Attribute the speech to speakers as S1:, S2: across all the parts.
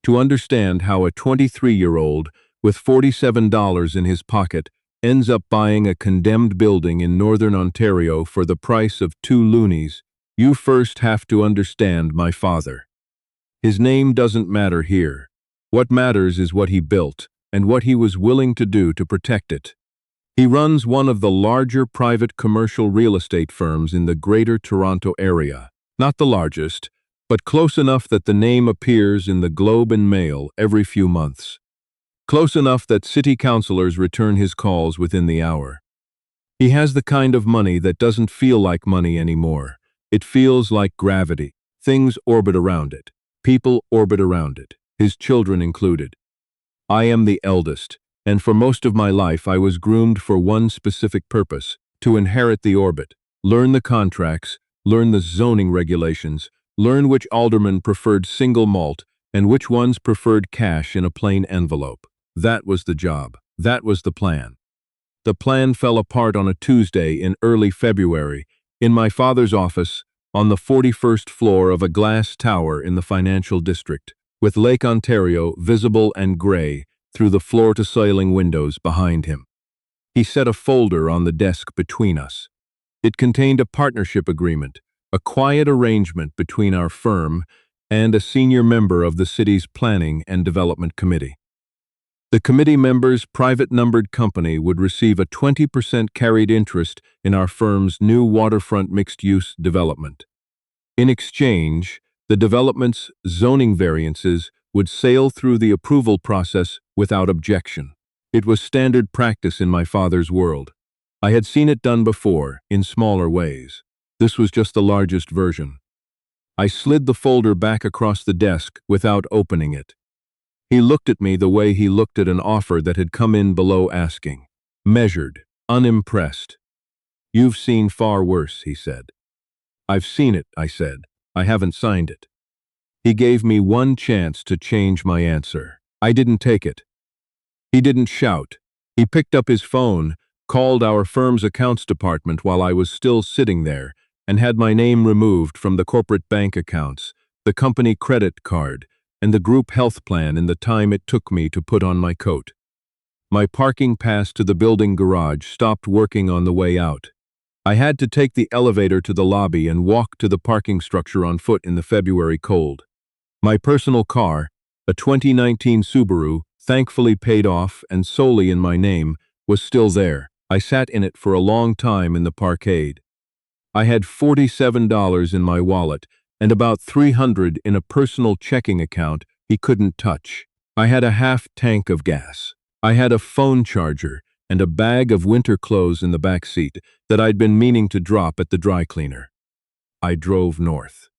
S1: to understand how a 23-year-old with $47 in his pocket ends up buying a condemned building in northern Ontario for the price of 2 loonies, you first have to understand my father. His name doesn't matter here. What matters is what he built and what he was willing to do to protect it. He runs one of the larger private commercial real estate firms in the Greater Toronto Area. Not the largest, but close enough that the name appears in the Globe and Mail every few months. Close enough that city councilors return his calls within the hour. He has the kind of money that doesn't feel like money anymore. It feels like gravity. Things orbit around it. People orbit around it, his children included. I am the eldest, and for most of my life I was groomed for one specific purpose: to inherit the orbit, learn the contracts, learn the zoning regulations, learn which aldermen preferred single malt and which ones preferred cash in a plain envelope. That was the job. That was the plan. The plan fell apart on a Tuesday in early February, in my father's office, on the 41st floor of a glass tower in the financial district, with Lake Ontario visible and gray through the floor-to-ceiling windows behind him. He set a folder on the desk between us. It contained a partnership agreement, a quiet arrangement between our firm and a senior member of the city's Planning and Development Committee. The committee member's private numbered company would receive a 20% carried interest in our firm's new waterfront mixed-use development. In exchange, the development's zoning variances would sail through the approval process without objection. It was standard practice in my father's world. I had seen it done before, in smaller ways. This was just the largest version. I slid the folder back across the desk without opening it. He looked at me the way he looked at an offer that had come in below asking. Measured, unimpressed. "You've seen far worse," he said. "I've seen it," I said. "I haven't signed it." He gave me one chance to change my answer. I didn't take it. He didn't shout. He picked up his phone, called our firm's accounts department while I was still sitting there, and had my name removed from the corporate bank accounts, the company credit card, and the group health plan in the time it took me to put on my coat. My parking pass to the building garage stopped working on the way out. I had to take the elevator to the lobby and walk to the parking structure on foot in the February cold. My personal car, a 2019 Subaru, thankfully paid off and solely in my name, was still there. I sat in it for a long time in the parkade. I had $47 in my wallet and about $300 in a personal checking account he couldn't touch. I had a half tank of gas. I had a phone charger and a bag of winter clothes in the back seat that I'd been meaning to drop at the dry cleaner. I drove north.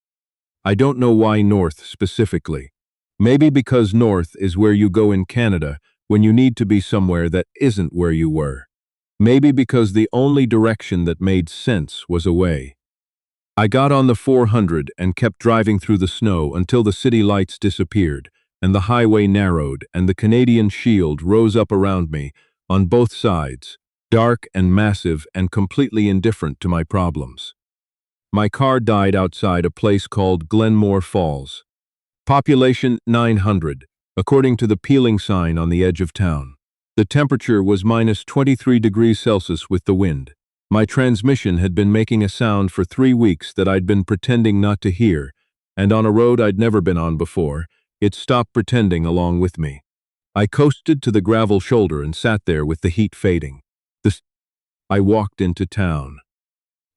S1: I don't know why north specifically. Maybe because north is where you go in Canada when you need to be somewhere that isn't where you were. Maybe because the only direction that made sense was away. I got on the 400 and kept driving through the snow until the city lights disappeared and the highway narrowed and the Canadian Shield rose up around me on both sides, dark and massive and completely indifferent to my problems. My car died outside a place called Glenmore Falls. Population 900, according to the peeling sign on the edge of town. The temperature was minus 23 degrees Celsius with the wind. My transmission had been making a sound for 3 weeks that I'd been pretending not to hear, and on a road I'd never been on before, it stopped pretending along with me. I coasted to the gravel shoulder and sat there with the heat fading. I walked into town.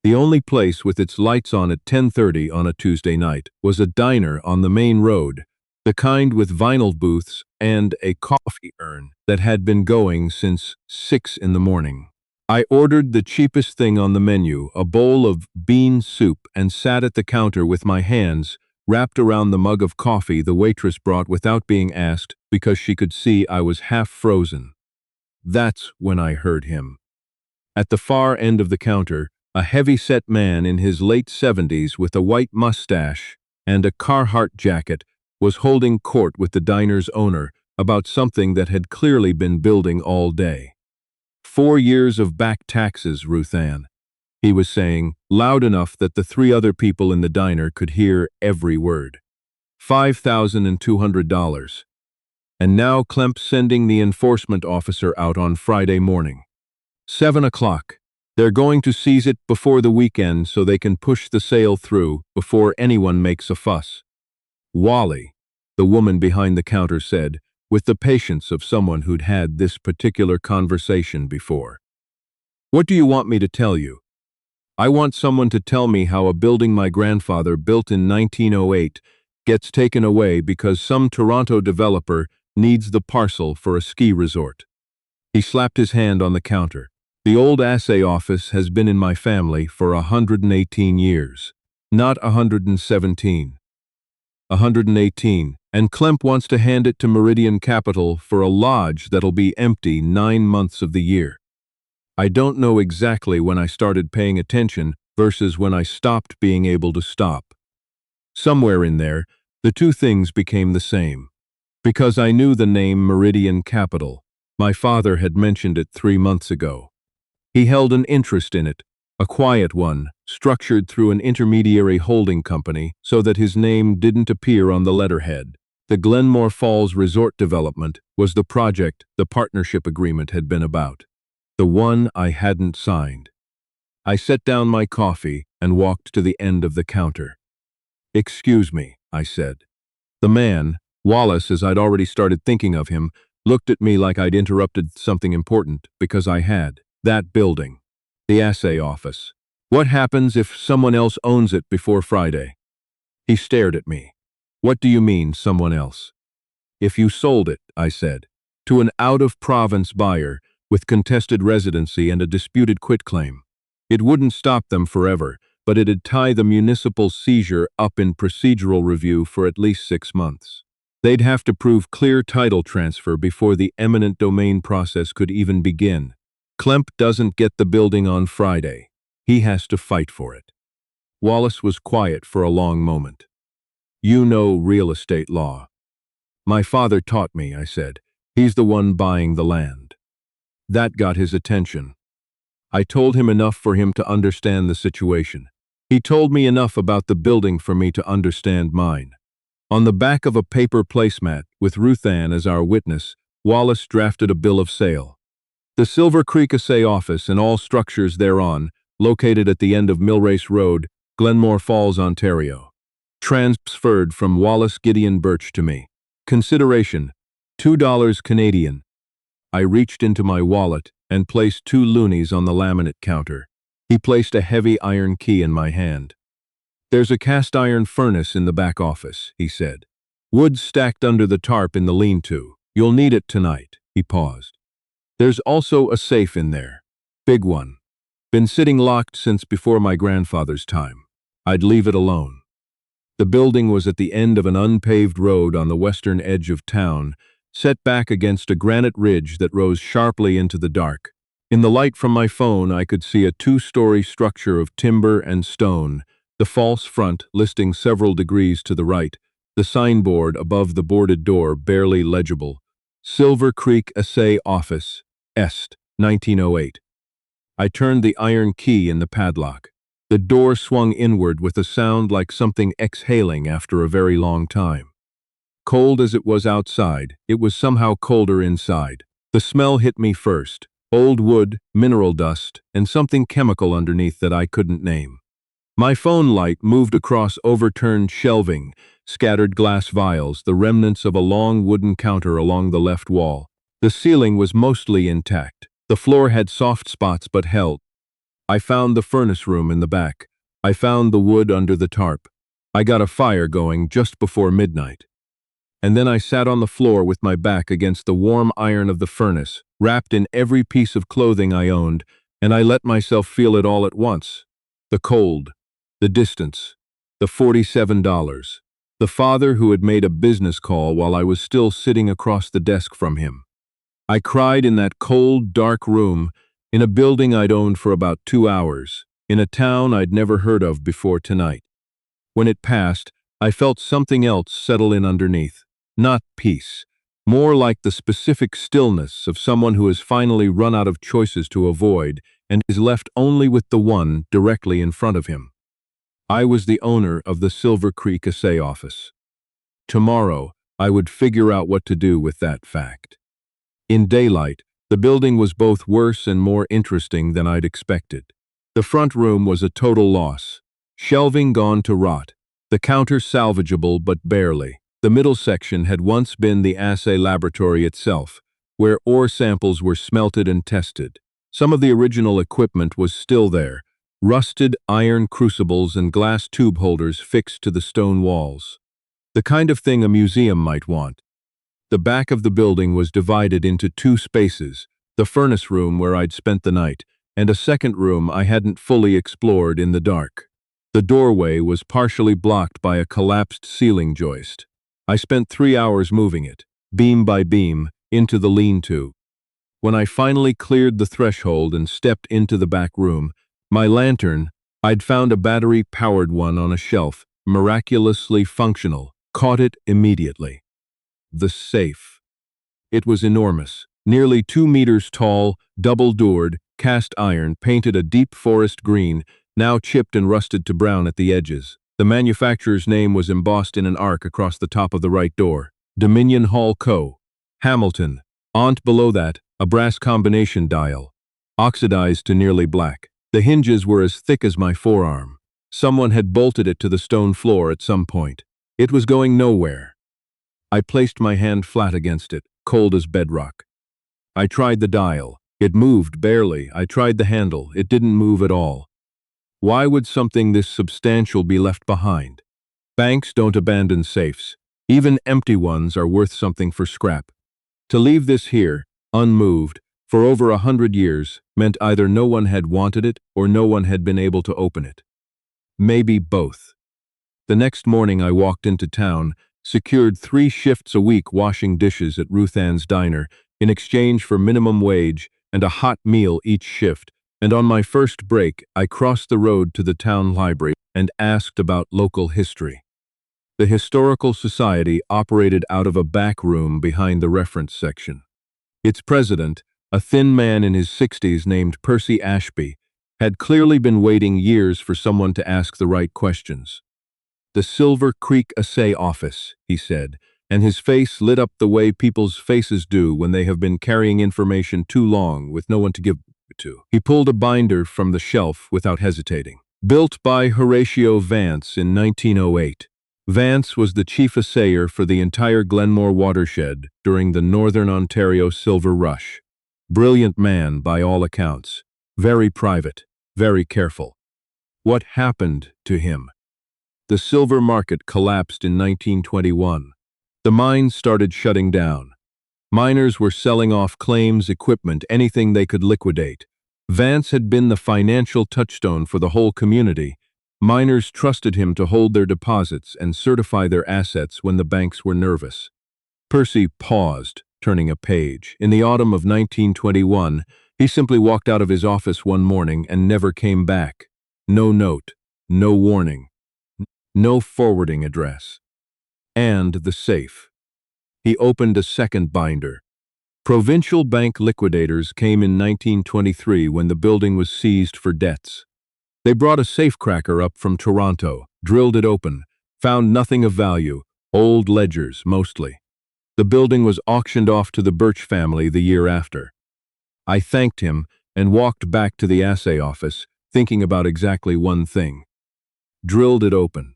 S1: The only place with its lights on at 10:30 on a Tuesday night was a diner on the main road, the kind with vinyl booths and a coffee urn that had been going since 6 in the morning. I ordered the cheapest thing on the menu, a bowl of bean soup, and sat at the counter with my hands wrapped around the mug of coffee the waitress brought without being asked because she could see I was half frozen. That's when I heard him. At the far end of the counter, a heavy-set man in his late 70s with a white mustache and a Carhartt jacket was holding court with the diner's owner about something that had clearly been building all day. 4 years of back taxes, Ruth Ann, he was saying, loud enough that the 3 other people in the diner could hear every word. $5,200. And now Klemp's sending the enforcement officer out on Friday morning. 7 o'clock. They're going to seize it before the weekend so they can push the sale through before anyone makes a fuss. Wally, the woman behind the counter said, with the patience of someone who'd had this particular conversation before. What do you want me to tell you? I want someone to tell me how a building my grandfather built in 1908 gets taken away because some Toronto developer needs the parcel for a ski resort. He slapped his hand on the counter. The old assay office has been in my family for 118 years, not 117. 118, and Klemp wants to hand it to Meridian Capital for a lodge that'll be empty 9 months of the year. I don't know exactly when I started paying attention versus when I stopped being able to stop. Somewhere in there, the two things became the same. Because I knew the name Meridian Capital, my father had mentioned it 3 months ago. He held an interest in it, a quiet one, structured through an intermediary holding company so that his name didn't appear on the letterhead. The Glenmore Falls Resort Development was the project the partnership agreement had been about. The one I hadn't signed. I set down my coffee and walked to the end of the counter. "Excuse me," I said. The man, Wallace, as I'd already started thinking of him, looked at me like I'd interrupted something important, because I had. That building. The assay office. What happens if someone else owns it before Friday? He stared at me. What do you mean, someone else? If you sold it, I said, to an out-of-province buyer with contested residency and a disputed quitclaim. It wouldn't stop them forever, but it'd tie the municipal seizure up in procedural review for at least 6 months. They'd have to prove clear title transfer before the eminent domain process could even begin. Klemp doesn't get the building on Friday. He has to fight for it. Wallace was quiet for a long moment. You know real estate law. My father taught me, I said. He's the one buying the land. That got his attention. I told him enough for him to understand the situation. He told me enough about the building for me to understand mine. On the back of a paper placemat, with Ruth Ann as our witness, Wallace drafted a bill of sale. The Silver Creek Assay office and all structures thereon, located at the end of Millrace Road, Glenmore Falls, Ontario. Transferred from Wallace Gideon Birch to me. Consideration, $2 Canadian. I reached into my wallet and placed 2 loonies on the laminate counter. He placed a heavy iron key in my hand. There's a cast iron furnace in the back office, he said. Wood stacked under the tarp in the lean-to. You'll need it tonight. He paused. There's also a safe in there. Big one. Been sitting locked since before my grandfather's time. I'd leave it alone. The building was at the end of an unpaved road on the western edge of town, set back against a granite ridge that rose sharply into the dark. In the light from my phone, I could see a 2-story structure of timber and stone, the false front listing several degrees to the right, the signboard above the boarded door barely legible. Silver Creek Assay Office, Est, 1908. I turned the iron key in the padlock. The door swung inward with a sound like something exhaling after a very long time. Cold as it was outside, it was somehow colder inside. The smell hit me first. Old wood, mineral dust, and something chemical underneath that I couldn't name. My phone light moved across overturned shelving, scattered glass vials, the remnants of a long wooden counter along the left wall. The ceiling was mostly intact. The floor had soft spots but held. I found the furnace room in the back. I found the wood under the tarp. I got a fire going just before midnight. And then I sat on the floor with my back against the warm iron of the furnace, wrapped in every piece of clothing I owned, and I let myself feel it all at once. The cold, the distance, the $47, the father who had made a business call while I was still sitting across the desk from him. I cried in that cold, dark room, in a building I'd owned for about 2 hours, in a town I'd never heard of before tonight. When it passed, I felt something else settle in underneath. Not peace, more like the specific stillness of someone who has finally run out of choices to avoid and is left only with the one directly in front of him. I was the owner of the Silver Creek Assay office. Tomorrow, I would figure out what to do with that fact. In daylight, the building was both worse and more interesting than I'd expected. The front room was a total loss. Shelving gone to rot. The counter salvageable but barely. The middle section had once been the assay laboratory itself, where ore samples were smelted and tested. Some of the original equipment was still there, rusted iron crucibles and glass tube holders fixed to the stone walls. The kind of thing a museum might want. The back of the building was divided into two spaces, the furnace room where I'd spent the night, and a second room I hadn't fully explored in the dark. The doorway was partially blocked by a collapsed ceiling joist. I spent 3 hours moving it, beam by beam, into the lean-to. When I finally cleared the threshold and stepped into the back room, my lantern, I'd found a battery-powered one on a shelf, miraculously functional, caught it immediately. The safe. It was enormous, nearly 2 meters tall, double-doored, cast iron, painted a deep forest green, now chipped and rusted to brown at the edges. The manufacturer's name was embossed in an arc across the top of the right door. Dominion Hall Co. Hamilton. Below that, a brass combination dial, oxidized to nearly black. The hinges were as thick as my forearm. Someone had bolted it to the stone floor at some point. It was going nowhere. I placed my hand flat against it, cold as bedrock. I tried the dial. It moved barely. I tried the handle. It didn't move at all. Why would something this substantial be left behind? Banks don't abandon safes. Even empty ones are worth something for scrap. To leave this here, unmoved, for over 100 years, meant either no one had wanted it or no one had been able to open it. Maybe both. The next morning I walked into town, secured 3 shifts a week washing dishes at Ruth Ann's Diner in exchange for minimum wage and a hot meal each shift, and on my first break I crossed the road to the town library and asked about local history. The Historical Society operated out of a back room behind the reference section. Its president, a thin man in his 60s named Percy Ashby, had clearly been waiting years for someone to ask the right questions. "The Silver Creek Assay Office," he said, and his face lit up the way people's faces do when they have been carrying information too long with no one to give it to. He pulled a binder from the shelf without hesitating. Built by Horatio Vance in 1908. Vance was the chief assayer for the entire Glenmore watershed during the Northern Ontario Silver Rush. Brilliant man by all accounts. Very private, very careful. What happened to him? The silver market collapsed in 1921. The mines started shutting down. Miners were selling off claims, equipment, anything they could liquidate. Vance had been the financial touchstone for the whole community. Miners trusted him to hold their deposits and certify their assets when the banks were nervous. Percy paused, turning a page. In the autumn of 1921, he simply walked out of his office one morning and never came back. No note, no warning, no forwarding address. And the safe. He opened a second binder. Provincial bank liquidators came in 1923 when the building was seized for debts. They brought a safecracker up from Toronto, drilled it open, found nothing of value, old ledgers mostly. The building was auctioned off to the Birch family the year after. I thanked him and walked back to the assay office, thinking about exactly one thing. Drilled it open.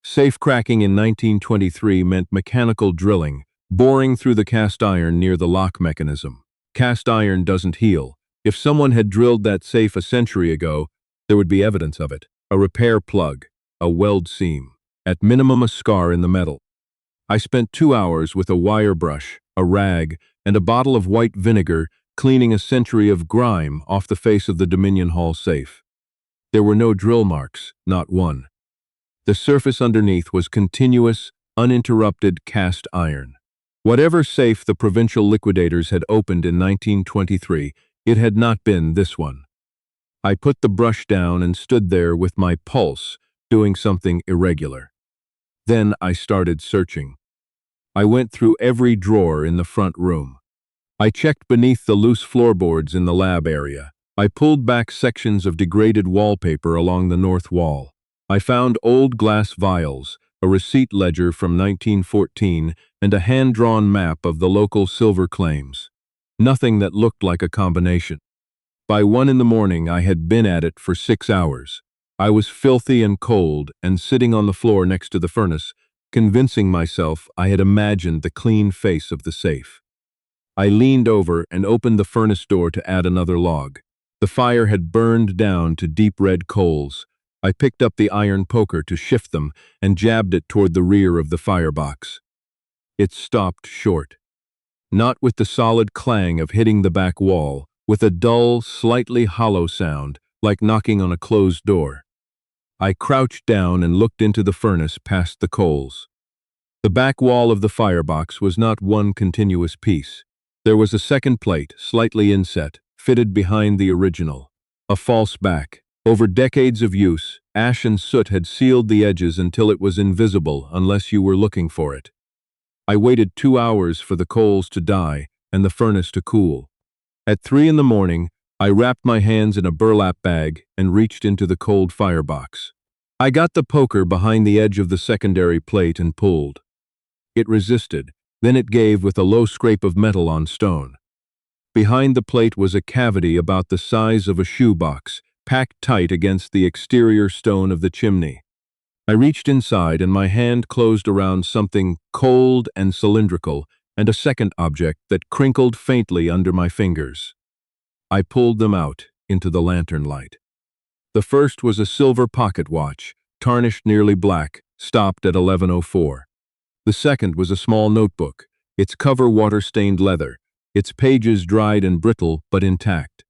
S1: Safe cracking in 1923 meant mechanical drilling, boring through the cast iron near the lock mechanism. Cast iron doesn't heal. If someone had drilled that safe a century ago, there would be evidence of it. A repair plug, a weld seam, at minimum a scar in the metal. I spent 2 hours with a wire brush, a rag, and a bottle of white vinegar cleaning a century of grime off the face of the Dominion Hall safe. There were no drill marks, not one. The surface underneath was continuous, uninterrupted cast iron. Whatever safe the provincial liquidators had opened in 1923, it had not been this one. I put the brush down and stood there with my pulse, doing something irregular. Then I started searching. I went through every drawer in the front room. I checked beneath the loose floorboards in the lab area. I pulled back sections of degraded wallpaper along the north wall. I found old glass vials, a receipt ledger from 1914, and a hand-drawn map of the local silver claims. Nothing that looked like a combination. By 1 in the morning, I had been at it for 6 hours. I was filthy and cold and sitting on the floor next to the furnace, convincing myself I had imagined the clean face of the safe. I leaned over and opened the furnace door to add another log. The fire had burned down to deep red coals. I picked up the iron poker to shift them and jabbed it toward the rear of the firebox. It stopped short. Not with the solid clang of hitting the back wall, with a dull, slightly hollow sound, like knocking on a closed door. I crouched down and looked into the furnace past the coals. The back wall of the firebox was not one continuous piece. There was a second plate, slightly inset, fitted behind the original. A false back. Over decades of use, ash and soot had sealed the edges until it was invisible unless you were looking for it. I waited 2 hours for the coals to die and the furnace to cool. At 3 in the morning, I wrapped my hands in a burlap bag and reached into the cold firebox. I got the poker behind the edge of the secondary plate and pulled. It resisted, then it gave with a low scrape of metal on stone. Behind the plate was a cavity about the size of a shoebox, packed tight against the exterior stone of the chimney. I reached inside and my hand closed around something cold and cylindrical and a second object that crinkled faintly under my fingers. I pulled them out into the lantern light. The first was a silver pocket watch, tarnished nearly black, stopped at 11:04. The second was a small notebook, its cover water-stained leather, its pages dried and brittle but intact.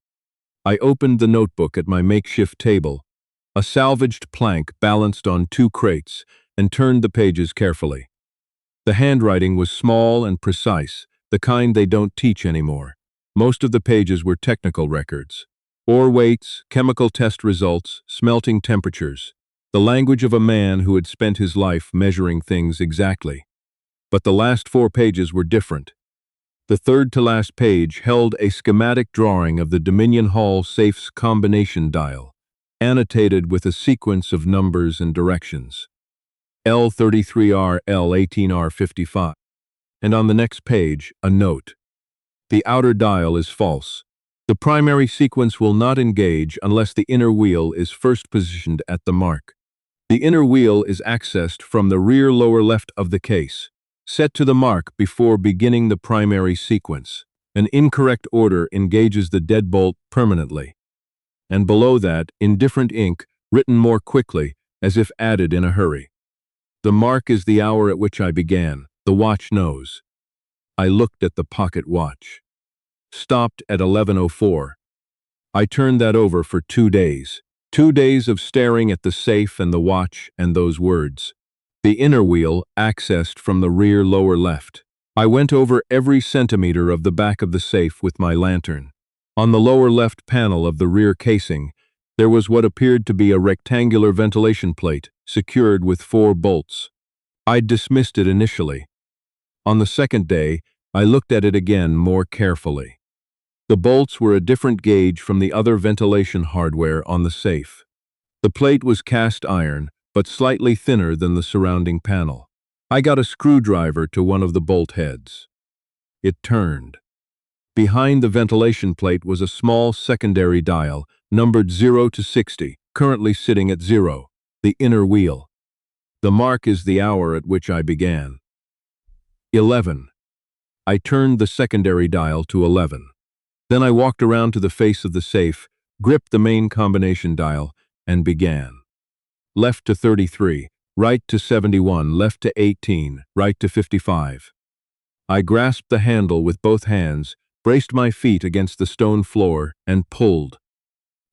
S1: I opened the notebook at my makeshift table, a salvaged plank balanced on 2 crates, and turned the pages carefully. The handwriting was small and precise, the kind they don't teach anymore. Most of the pages were technical records. Ore weights, chemical test results, smelting temperatures. The language of a man who had spent his life measuring things exactly. But the last 4 pages were different. The third to last page held a schematic drawing of the Dominion Hall safe's combination dial, annotated with a sequence of numbers and directions. L33R, L18R55. And on the next page, a note. The outer dial is false. The primary sequence will not engage unless the inner wheel is first positioned at the mark. The inner wheel is accessed from the rear lower left of the case. Set to the mark before beginning the primary sequence. An incorrect order engages the deadbolt permanently. And below that, in different ink, written more quickly, as if added in a hurry. The mark is the hour at which I began. The watch knows. I looked at the pocket watch. Stopped at 11:04. I turned that over for 2 days. 2 days of staring at the safe and the watch and those words. The inner wheel accessed from the rear lower left. I went over every centimeter of the back of the safe with my lantern. On the lower left panel of the rear casing, there was what appeared to be a rectangular ventilation plate, secured with 4 bolts. I'd dismissed it initially. On the second day, I looked at it again more carefully. The bolts were a different gauge from the other ventilation hardware on the safe. The plate was cast iron, but slightly thinner than the surrounding panel. I got a screwdriver to one of the bolt heads. It turned. Behind the ventilation plate was a small secondary dial, numbered 0 to 60, currently sitting at 0, the inner wheel. The mark is the hour at which I began. 11. I turned the secondary dial to 11. Then I walked around to the face of the safe, gripped the main combination dial, and began. Left to 33, right to 71, left to 18, right to 55. I grasped the handle with both hands, braced my feet against the stone floor, and pulled.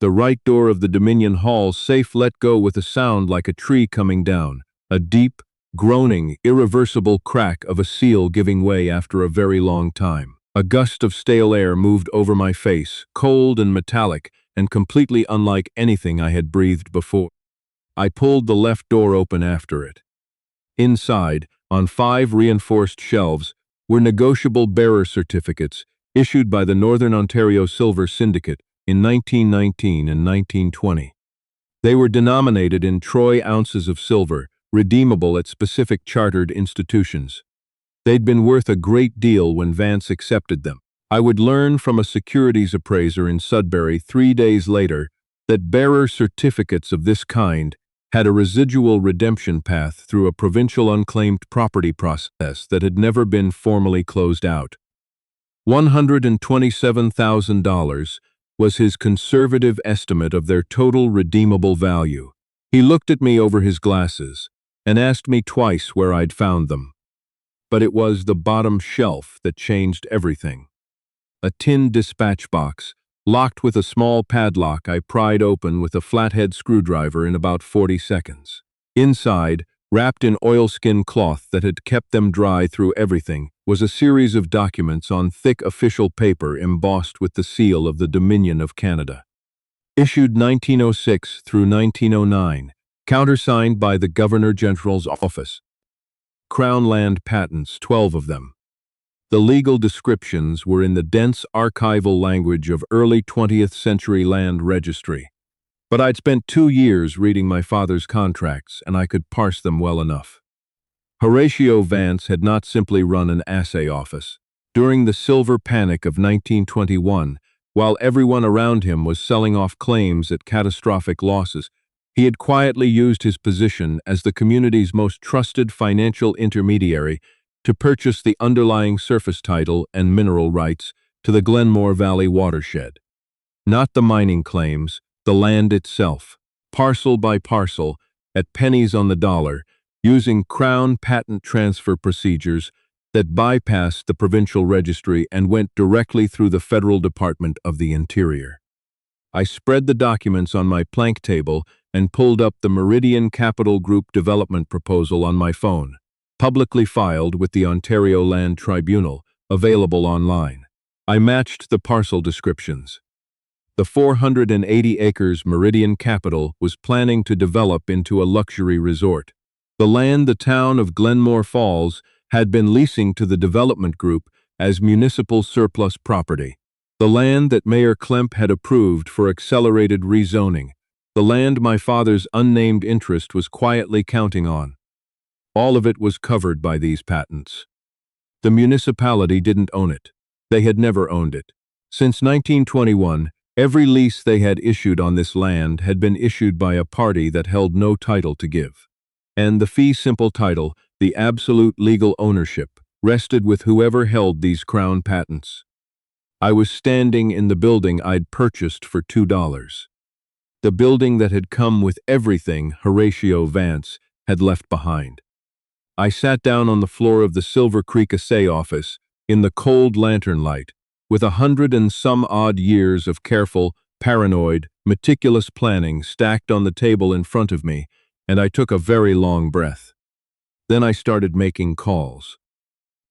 S1: The right door of the Dominion Hall safe let go with a sound like a tree coming down, a deep, groaning, irreversible crack of a seal giving way after a very long time. A gust of stale air moved over my face, cold and metallic, and completely unlike anything I had breathed before. I pulled the left door open after it. Inside, on 5 reinforced shelves, were negotiable bearer certificates issued by the Northern Ontario Silver Syndicate in 1919 and 1920. They were denominated in troy ounces of silver, redeemable at specific chartered institutions. They'd been worth a great deal when Vance accepted them. I would learn from a securities appraiser in Sudbury 3 days later that bearer certificates of this kind had a residual redemption path through a provincial unclaimed property process that had never been formally closed out. $127,000 was his conservative estimate of their total redeemable value. He looked at me over his glasses and asked me twice where I'd found them. But it was the bottom shelf that changed everything. A tin dispatch box, locked with a small padlock I pried open with a flathead screwdriver in about 40 seconds. Inside, wrapped in oilskin cloth that had kept them dry through everything, was a series of documents on thick official paper embossed with the seal of the Dominion of Canada. Issued 1906 through 1909, countersigned by the Governor-General's office. Crown land patents, 12 of them. The legal descriptions were in the dense archival language of early 20th century land registry. But I'd spent 2 years reading my father's contracts, and I could parse them well enough. Horatio Vance had not simply run an assay office. During the silver panic of 1921, while everyone around him was selling off claims at catastrophic losses, he had quietly used his position as the community's most trusted financial intermediary to purchase the underlying surface title and mineral rights to the Glenmore Valley watershed. Not the mining claims, the land itself, parcel by parcel, at pennies on the dollar, using Crown patent transfer procedures that bypassed the provincial registry and went directly through the Federal Department of the Interior. I spread the documents on my plank table and pulled up the Meridian Capital Group development proposal on my phone, publicly filed with the Ontario Land Tribunal, available online. I matched the parcel descriptions. The 480 acres Meridian Capital was planning to develop into a luxury resort. The land the town of Glenmore Falls had been leasing to the development group as municipal surplus property. The land that Mayor Klemp had approved for accelerated rezoning. The land my father's unnamed interest was quietly counting on. All of it was covered by these patents. The municipality didn't own it. They had never owned it. Since 1921, every lease they had issued on this land had been issued by a party that held no title to give. And the fee simple title, the absolute legal ownership, rested with whoever held these Crown patents. I was standing in the building I'd purchased for $2. The building that had come with everything Horatio Vance had left behind. I sat down on the floor of the Silver Creek assay office in the cold lantern light, with 100 and some odd years of careful, paranoid, meticulous planning stacked on the table in front of me, and I took a very long breath. Then I started making calls.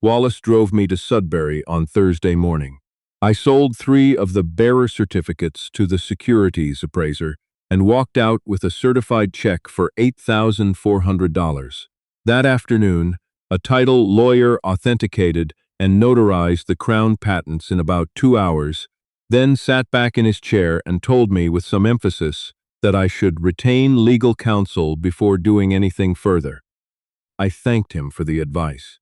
S1: Wallace drove me to Sudbury on Thursday morning. I sold 3 of the bearer certificates to the securities appraiser and walked out with a certified check for $8,400. That afternoon, a title lawyer authenticated and notarized the Crown patents in about 2 hours, then sat back in his chair and told me with some emphasis that I should retain legal counsel before doing anything further. I thanked him for the advice.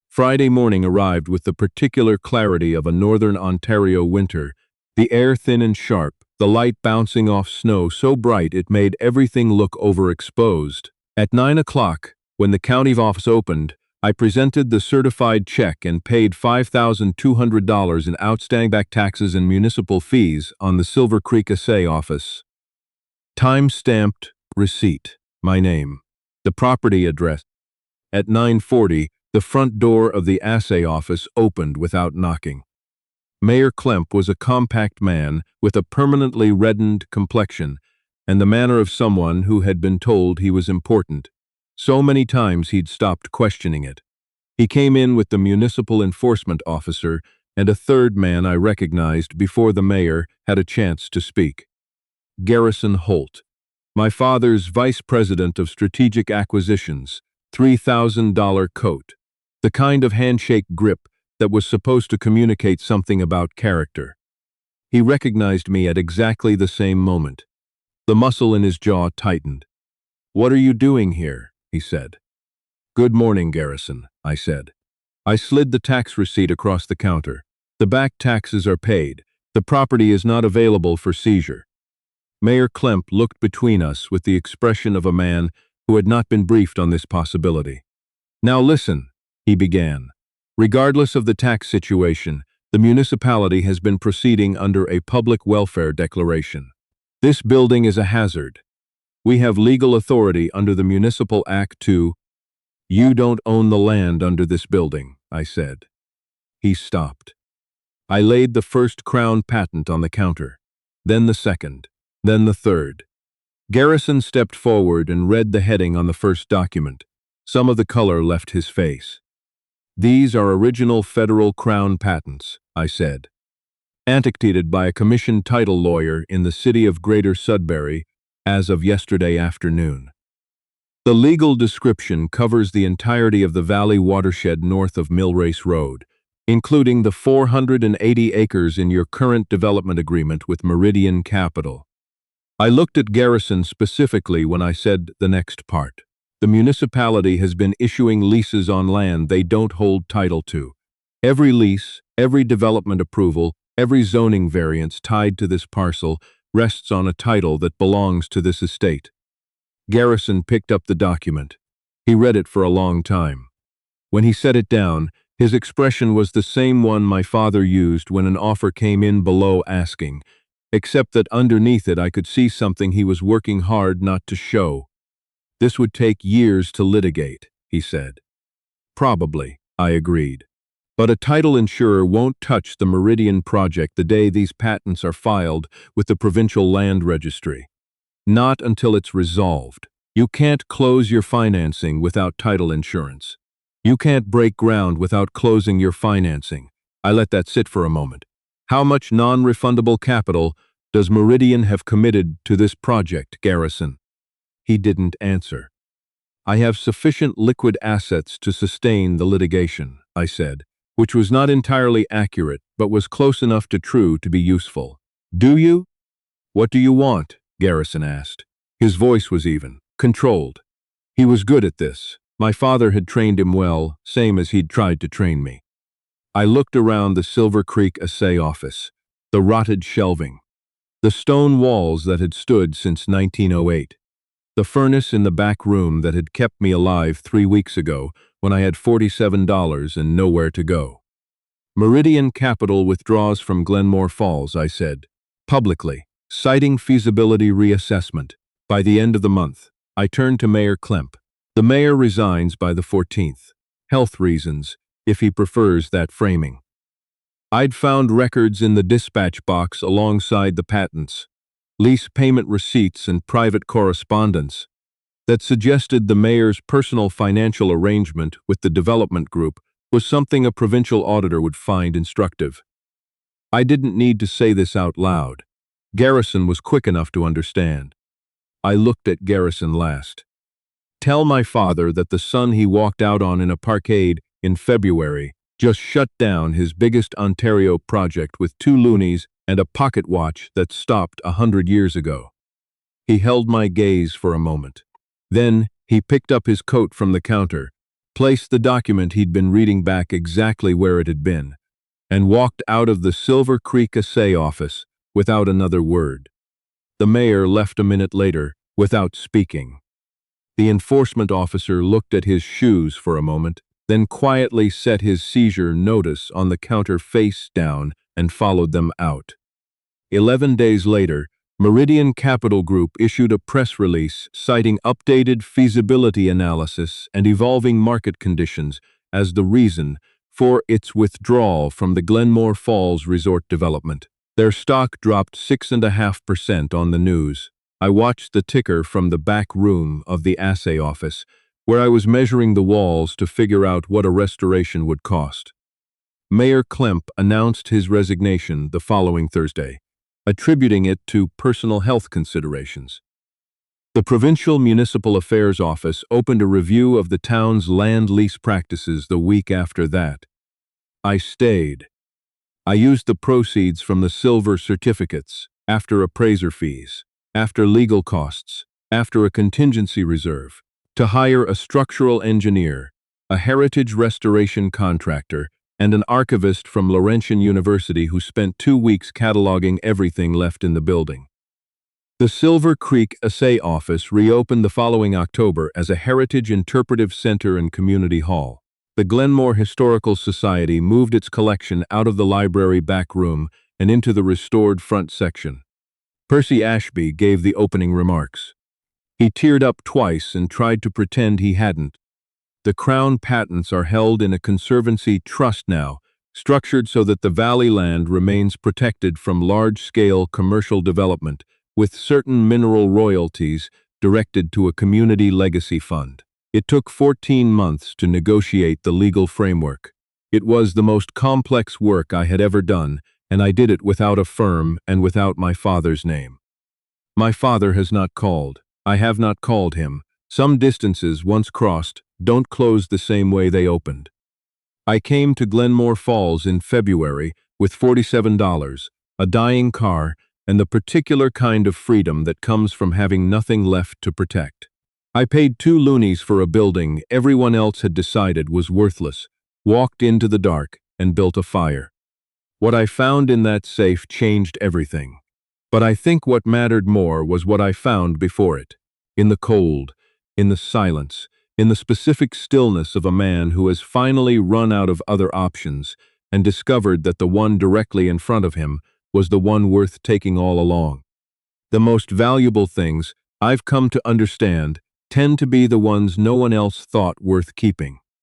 S1: Friday morning arrived with the particular clarity of a northern Ontario winter, the air thin and sharp, the light bouncing off snow so bright it made everything look overexposed. At 9 o'clock, when the county office opened, I presented the certified check and paid $5,200 in outstanding back taxes and municipal fees on the Silver Creek assay office. Time-stamped receipt, my name, the property address. At 9:40, the front door of the assay office opened without knocking. Mayor Klemp was a compact man with a permanently reddened complexion and the manner of someone who had been told he was important. So many times he'd stopped questioning it. He came in with the municipal enforcement officer and a third man I recognized before the mayor had a chance to speak. Garrison Holt, my father's vice president of strategic acquisitions, $3,000 coat, the kind of handshake grip that was supposed to communicate something about character. He recognized me at exactly the same moment. The muscle in his jaw tightened. "What are you doing here?" he said. Good morning, Garrison, I said. I slid the tax receipt across the counter. The back taxes are paid. The property is not available for seizure. Mayor Klemp looked between us with the expression of a man who had not been briefed on this possibility. Now listen, he began. Regardless of the tax situation, the municipality has been proceeding under a public welfare declaration. This building is a hazard. We have legal authority under the Municipal Act to— You don't own the land under this building, I said. He stopped. I laid the first Crown patent on the counter, then the second, then the third. Garrison stepped forward and read the heading on the first document. Some of the color left his face. These are original federal Crown patents, I said. Annotated by a commissioned title lawyer in the city of Greater Sudbury as of yesterday afternoon. The legal description covers the entirety of the valley watershed north of Millrace Road, including the 480 acres in your current development agreement with Meridian Capital. I looked at Garrison specifically when I said the next part. The municipality has been issuing leases on land they don't hold title to. Every lease, every development approval, every zoning variance tied to this parcel rests on a title that belongs to this estate. Garrison picked up the document. He read it for a long time. When he set it down, his expression was the same one my father used when an offer came in below asking, except that underneath it I could see something he was working hard not to show. This would take years to litigate, he said. Probably, I agreed. But a title insurer won't touch the Meridian project the day these patents are filed with the Provincial Land Registry. Not until it's resolved. You can't close your financing without title insurance. You can't break ground without closing your financing. I let that sit for a moment. How much non-refundable capital does Meridian have committed to this project, Garrison? He didn't answer. I have sufficient liquid assets to sustain the litigation, I said, which was not entirely accurate, but was close enough to true to be useful. Do you? What do you want? Garrison asked. His voice was even, controlled. He was good at this. My father had trained him well, same as he'd tried to train me. I looked around the Silver Creek assay office, the rotted shelving, the stone walls that had stood since 1908, the furnace in the back room that had kept me alive 3 weeks ago when I had $47 and nowhere to go. Meridian Capital withdraws from Glenmore Falls, I said, publicly, citing feasibility reassessment. By the end of the month, I turned to Mayor Klemp. The mayor resigns by the 14th. Health reasons, if he prefers that framing. I'd found records in the dispatch box alongside the patents, lease payment receipts and private correspondence that suggested the mayor's personal financial arrangement with the development group was something a provincial auditor would find instructive. I didn't need to say this out loud. Garrison was quick enough to understand. I looked at Garrison last. Tell my father that the sun he walked out on in a parkade in February just shut down his biggest Ontario project with 2 loonies and a pocket watch that stopped 100 years ago. He held my gaze for a moment. Then he picked up his coat from the counter, placed the document he'd been reading back exactly where it had been, and walked out of the Silver Creek assay office without another word. The mayor left a minute later without speaking. The enforcement officer looked at his shoes for a moment, then quietly set his seizure notice on the counter face down and followed them out. 11 days later, Meridian Capital Group issued a press release citing updated feasibility analysis and evolving market conditions as the reason for its withdrawal from the Glenmore Falls resort development. Their stock dropped 6.5% on the news. I watched the ticker from the back room of the assay office, where I was measuring the walls to figure out what a restoration would cost. Mayor Klemp announced his resignation the following Thursday, attributing it to personal health considerations. The Provincial Municipal Affairs Office opened a review of the town's land lease practices the week after that. I stayed. I used the proceeds from the silver certificates, after appraiser fees, after legal costs, after a contingency reserve, to hire a structural engineer, a heritage restoration contractor, and an archivist from Laurentian University who spent 2 weeks cataloging everything left in the building. The Silver Creek Assay Office reopened the following October as a Heritage Interpretive Center and Community Hall. The Glenmore Historical Society moved its collection out of the library back room and into the restored front section. Percy Ashby gave the opening remarks. He teared up twice and tried to pretend he hadn't. The Crown patents are held in a Conservancy trust now, structured so that the valley land remains protected from large-scale commercial development, with certain mineral royalties directed to a community legacy fund. It took 14 months to negotiate the legal framework. It was the most complex work I had ever done, and I did it without a firm and without my father's name. My father has not called. I have not called him. Some distances, once crossed, don't close the same way they opened. I came to Glenmore Falls in February with $47, a dying car, and the particular kind of freedom that comes from having nothing left to protect. I paid 2 loonies for a building everyone else had decided was worthless, walked into the dark, and built a fire. What I found in that safe changed everything. But I think what mattered more was what I found before it. In the cold, in the silence, in the specific stillness of a man who has finally run out of other options and discovered that the one directly in front of him was the one worth taking all along. The most valuable things, I've come to understand, tend to be the ones no one else thought worth keeping.